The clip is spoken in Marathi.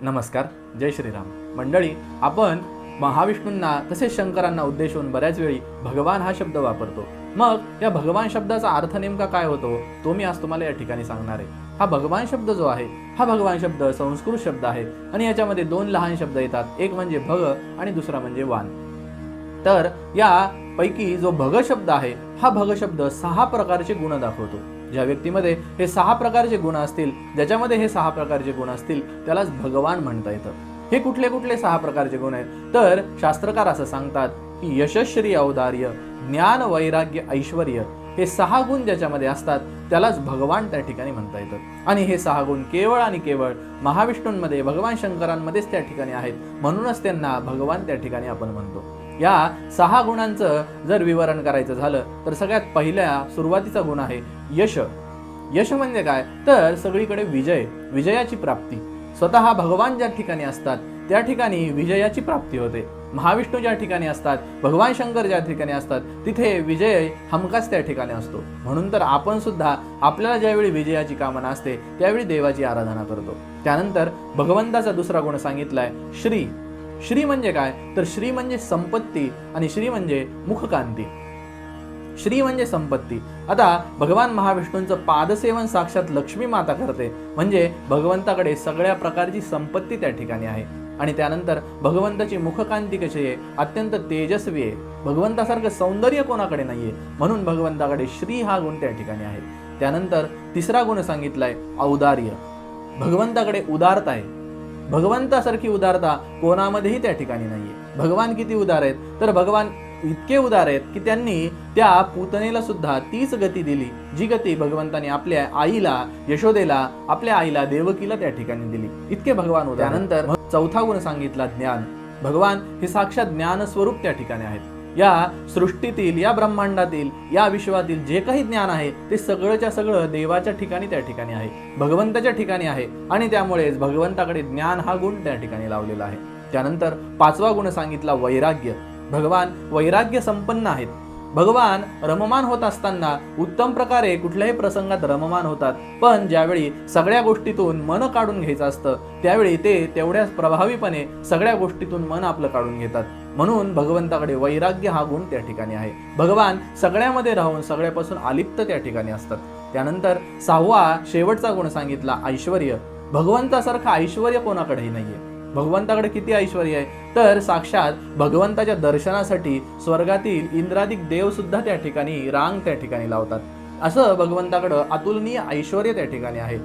नमस्कार, जय श्रीराम मंडळी. आपण महाविष्णूंना तसेच शंकरांना उद्देशून बऱ्याच वेळी भगवान हा शब्द वापरतो. मग या भगवान शब्दाचा अर्थ नेमका काय होतो तो मी आज तुम्हाला या ठिकाणी सांगणार आहे. हा भगवान शब्द जो आहे हा भगवान शब्द संस्कृत शब्द आहे आणि याच्यामध्ये दोन लहान शब्द येतात, एक म्हणजे भग आणि दुसरा म्हणजे वान. तर या पैकी जो भग शब्द आहे हा भग शब्द 6 प्रकारचे गुण दाखवतो. ज्या व्यक्तीमध्ये हे 6 प्रकारचे गुण असतील, ज्याच्यामध्ये हे 6 प्रकारचे गुण असतील त्यालाच भगवान म्हणता येतं. हे कुठले कुठले 6 प्रकारचे गुण आहेत तर शास्त्रकार असं सांगतात की यशश्री औदार्य, ज्ञान वैराग्य ऐश्वर्य हे 6 गुण ज्याच्यामध्ये असतात त्यालाच भगवान त्या ठिकाणी म्हणता येतं. आणि हे 6 गुण केवळ आणि केवळ महाविष्णूंमध्ये भगवान शंकरांमध्येच त्या ठिकाणी आहेत, म्हणूनच त्यांना भगवान त्या ठिकाणी आपण म्हणतो. या 6 गुणांचं जर विवरण करायचं झालं तर सगळ्यात पहिल्या सुरुवातीचा गुण आहे यश. यश म्हणजे काय तर सगळीकडे विजय, विजयाची प्राप्ती. स्वतः भगवान ज्या ठिकाणी असतात त्या ठिकाणी विजयाची प्राप्ती होते. महाविष्णू ज्या ठिकाणी असतात, भगवान शंकर ज्या ठिकाणी असतात तिथे विजय हमखास त्या ठिकाणी असतो. म्हणून तर आपण सुद्धा आपल्याला ज्यावेळी विजयाची कामना असते त्यावेळी देवाची आराधना करतो. त्यानंतर भगवंताचा दुसरा गुण सांगितलाय श्री. श्री म्हणजे काय तर श्री म्हणजे संपत्ती आणि श्री म्हणजे मुखकांती. श्री म्हणजे संपत्ती. आता भगवान महाविष्णूंचं पादसेवन साक्षात लक्ष्मी माता करते, म्हणजे भगवंताकडे सगळ्या प्रकारची संपत्ती त्या ठिकाणी आहे. आणि त्यानंतर भगवंताची मुखकांती कशी आहे, अत्यंत तेजस्वी आहे. भगवंतासारखं सौंदर्य कोणाकडे नाहीये, म्हणून भगवंताकडे श्री हा गुण त्या ठिकाणी आहे. त्यानंतर तिसरा गुण सांगितलाय औदार्य. भगवंताकडे उदारता आहे. भगवंतासारखी उदारता कोणामध्येही त्या ठिकाणी नाहीये. भगवान किती उदार आहेत तर भगवान इतके उदार आहेत की त्यांनी त्या पूतनेला सुद्धा तीच गती दिली जी गती भगवंताने आपल्या आईला यशोदेला, आपल्या आईला देवकीला त्या ठिकाणी दिली. इतके भगवान उदार. त्यानंतर चौथा गुण सांगितला ज्ञान. भगवान हे साक्षात ज्ञान स्वरूप त्या ठिकाणी आहेत. या सृष्टीतील, या ब्रह्मांडातील, या विश्वातील जे काही ज्ञान आहे ते सगळंच्या सगळं देवाच्या ठिकाणी त्या ठिकाणी आहे, भगवंताच्या ठिकाणी आहे. आणि त्यामुळेच भगवंताकडे ज्ञान हा गुण त्या ठिकाणी लावलेला आहे. त्यानंतर 5वा गुण सांगितला वैराग्य. भगवान वैराग्य संपन्न आहेत. भगवान रममान होत असताना उत्तम प्रकारे कुठल्याही प्रसंगात रममान होतात, पण ज्यावेळी सगळ्या गोष्टीतून मन काढून घ्यायचं असतं त्यावेळी ते तेवढ्याच प्रभावीपणे सगळ्या गोष्टीतून मन आपलं काढून घेतात. म्हणून भगवंताकडे वैराग्य हा गुण त्या ठिकाणी आहे. भगवान सगळ्यामध्ये राहून सगळ्यापासून अलिप्त त्या ठिकाणी असतात. त्यानंतर 6वा शेवटचा गुण सांगितला ऐश्वर्य. भगवंतासारखं ऐश्वर्य कोणाकडेही नाहीये. भगवंताकडे किती ऐश्वर्य आहे तर साक्षात भगवंताच्या दर्शनासाठी स्वर्गातील इंद्रादिक देव सुद्धा त्या ठिकाणी रांग त्या ठिकाणी लावतात. असं भगवंताकडे अतुलनीय ऐश्वर्य त्या ठिकाणी आहे.